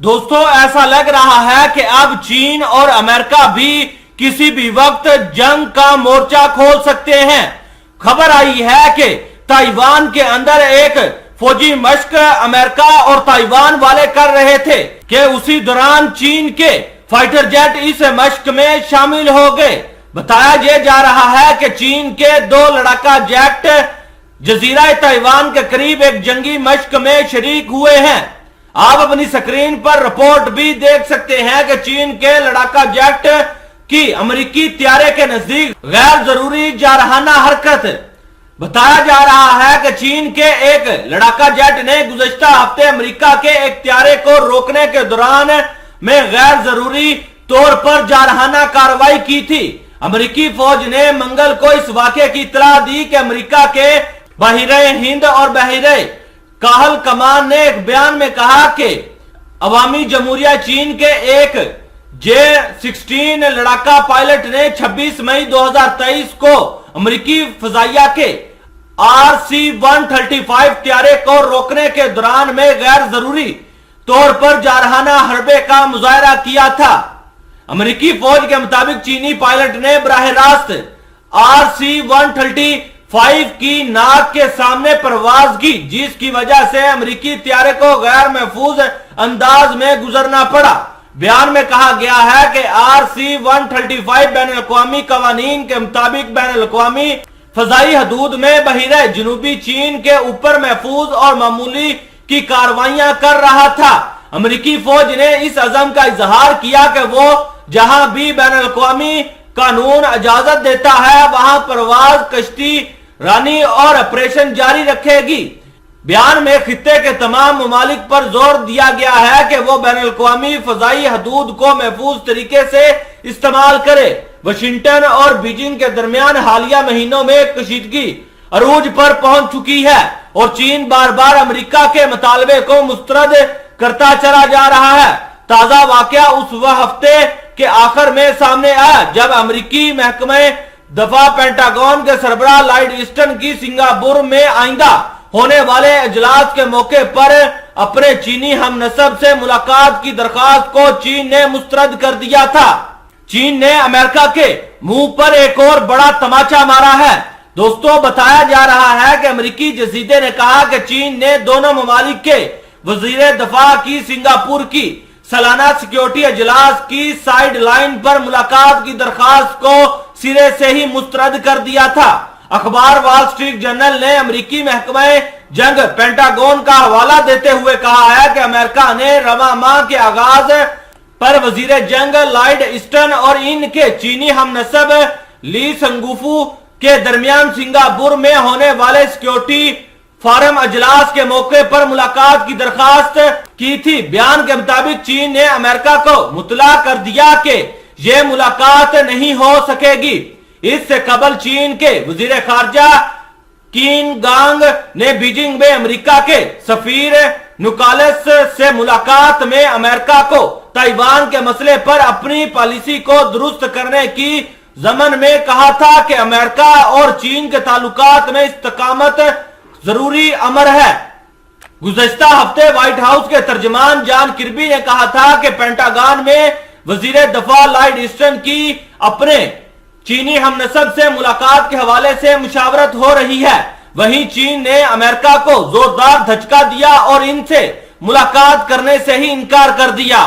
दोस्तों, ऐसा लग रहा है कि अब चीन और अमेरिका भी किसी भी वक्त जंग का मोर्चा खोल सकते हैं। खबर आई है कि ताइवान के अंदर एक फौजी मशक अमेरिका और ताइवान वाले कर रहे थे कि उसी दौरान चीन के फाइटर जेट इस मशक में शामिल हो गए। बताया यह जा रहा है कि चीन के 2 लड़ाका जेट जजीरा ताइवान के करीब एक जंगी मशक में शरीक हुए हैं। आप अपनी स्क्रीन पर रिपोर्ट भी देख सकते हैं कि चीन के लड़ाका जेट की अमेरिकी त्यारे के नजदीक गैर जरूरी जारहाना हरकत। बताया जा रहा है कि चीन के एक लड़ाका जेट ने गुज़श्ता हफ्ते अमेरिका के एक त्यारे को रोकने के दौरान में गैर जरूरी तौर पर जारहाना कार्रवाई की थी। अमेरिकी फौज ने मंगल को इस वाक़े की इत्तला दी कि अमेरिका के बहरे हिंद और बहरे काहल कमान ने एक बयान में कहा कि अवामी जमहूरिया चीन के एक J-16 लड़ाका पायलट ने 26 मई 2023 को अमेरिकी फजाइया के RC-135 त्यारे को रोकने के दौरान में गैर जरूरी तौर पर जारहाना हरबे का मुजाहरा किया था। अमेरिकी फौज के मुताबिक चीनी पायलट ने बराह रास्त RC-135 की नाक के सामने परवाज की, जिसकी वजह से अमेरिकी त्यारे को गैर महफूज अंदाज में गुजरना पड़ा। बयान में कहा गया है कि RC-135 बैनुल-अक़वामी कवानीन के मुताबिक बैनुल-अक़वामी फजाई हदूद में बहिरे जनूबी चीन के ऊपर महफूज और मामूली की कार्रवाइयां कर रहा था। अमेरिकी फौज ने इस अज़म का इजहार किया कि वो जहां भी बैनुल-अक़वामी कानून इजाजत देता है वहां परवाज, कश्ती रानी और ऑपरेशन जारी रखेगी। बयान में खित्ते के तमाम ममालिक पर जोर दिया गया है कि वो बैनुल-अक़वामी फजाई हदूद को महफूज तरीके से इस्तेमाल करे। वाशिंगटन और बीजिंग के दरमियान हालिया महीनों में कशीदगी अरूज पर पहुंच चुकी है और चीन बार बार अमेरिका के मुतालबे को मुस्तरद करता चला जा रहा है। ताजा वाकया उस हफ्ते के आखिर में सामने आया जब अमेरिकी महकमे दफा पेंटागन के सरबराह लॉयड ईस्टन की सिंगापुर में आइंदा होने वाले इजलास के मौके पर अपने चीनी हमनसब से मुलाकात की दरखास्त को चीन ने मुस्तरद कर दिया था। चीन ने अमेरिका के मुंह पर एक और बड़ा तमाचा मारा है। दोस्तों, बताया जा रहा है कि अमेरिकी जसीदे ने कहा कि चीन ने दोनों ममालिक के वजीर दफा की सिंगापुर की सालाना सिक्योरिटी इजलास की साइड लाइन पर मुलाकात की दरखास्त को सिरे से ही मुस्तरद कर दिया था। अखबार वॉल स्ट्रीट जर्नल ने अमेरिकी महकमे जंग पेंटागन का हवाला देते हुए कहा है कि अमेरिका ने रवा माह के आगाज पर वजीर जंग लॉयड ईस्टन और इनके चीनी हमनसब ली संगुफू के दरमियान सिंगापुर में होने वाले सिक्योरिटी फोरम अजलास के मौके पर मुलाकात की दरखास्त की थी। बयान के मुताबिक चीन ने अमेरिका को मुतला कर दिया कि यह मुलाकात नहीं हो सकेगी। इससे कबल चीन के वजीर खारजा किन गांग ने बीजिंग में अमेरिका के सफीर नुकालेस से मुलाकात में अमेरिका को ताइवान के मसले पर अपनी पॉलिसी को दुरुस्त करने की जमन में कहा था कि अमेरिका और चीन के ताल्लुकात में इस्तकामत जरूरी अमर है। गुज़श्ता हफ्ते व्हाइट हाउस के तर्जमान जॉन किर्बी ने कहा था कि पेंटागन में वजीर दफा लॉयड ईस्टन की अपने चीनी हमनसब से मुलाकात के हवाले से मुशावरत हो रही है। वहीं चीन ने अमेरिका को जोरदार धचका दिया और इनसे मुलाकात करने से ही इनकार कर दिया।